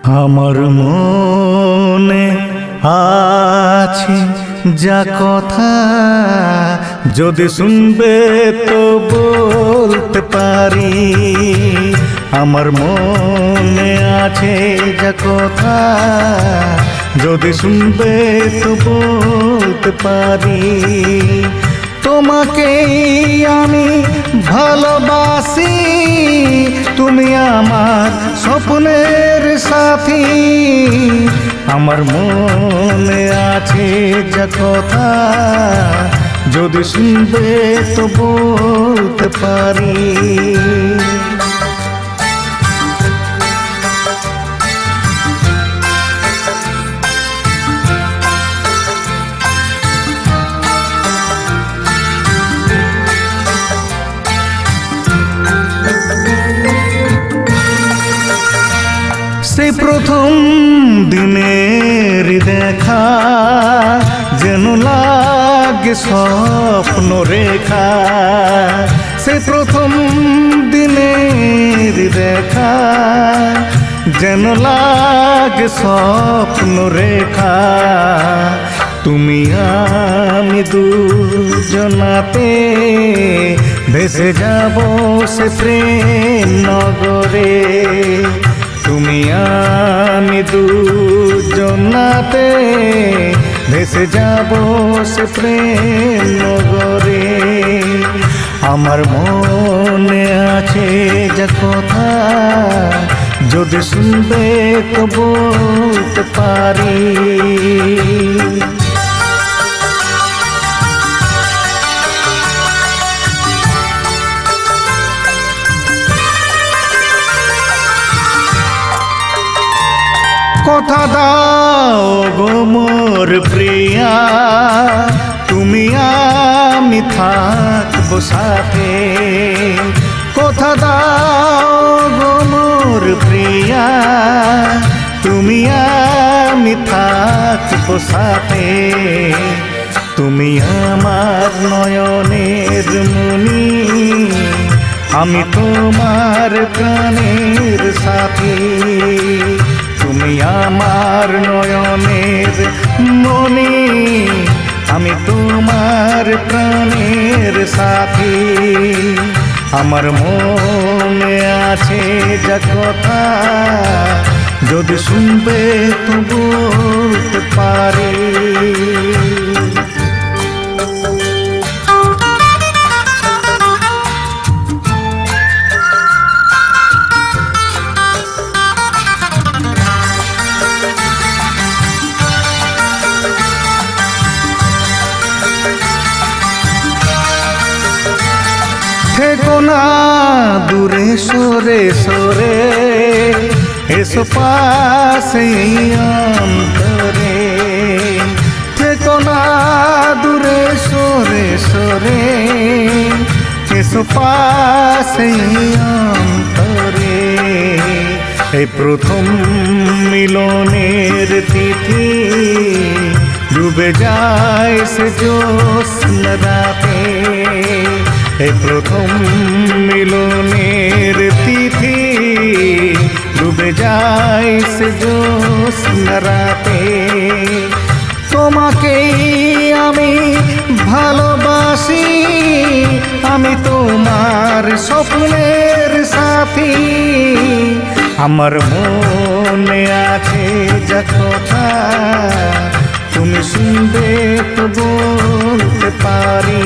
আমার মনে আছে যা কথা, যদি শুনবে তো বলতে পারি। আমার মনে আছে যা কথা, যদি শুনবে তো বলতে পারি। তোমাকে আমি ভালোবাসি, তুমি আমার স্বপ্নের সাথী। আমার মনে আছে যা কথা, যদি শুনবে তো বলতে পারি। সেই প্রথম দিনের দেখা, যেন লাগে স্বপ্ন রেখা। সেই প্রথম দিনের দেখা, যেন লাগে স্বপ্ন রেখা। তুমি আমি দুজনাতে ভেসে যাব সে প্রেম নগরে। তুমি আমি দুজনাতে ভেসে যাব সে প্রেম নগরে। আমার মনে আছে যা কথা, যদি শুনবে তো বলতে পারি। কথা দাও গো মোর প্রিয়া, তুমি আমি থাকবো সাথে। কথা দাও গো মোর প্রিয়া, তুমি আমি থাকবো সাথে। তুমি আমার নয়নের মণি, আমি তোমার প্রাণের সাথী। তুমি আমার নয়নের মণি, আমি তোমার প্রাণের সাথী। আমার মনে আছে যা কথা, যদি শুনবে তো বলতে পারি। থেকো না দূরে সরে সরে, এসো পাশে অন্তরে। থেকো না দূরে সরে সরে, এসো পাশে অন্তরে। এই প্রথম মিলনের তিথি, ডুবে যায় সে জ্যোৎস্না রাতে। এই প্রথম মিলনের তিথি, ডুবে যায় সে জ্যোৎস্না রাতে। তোমাকেই আমি ভালোবাসি, আমি তোমার স্বপ্নের সাথী। আমার মনে আছে যা কথা, তুমি শুনবে তো বলতে পারি।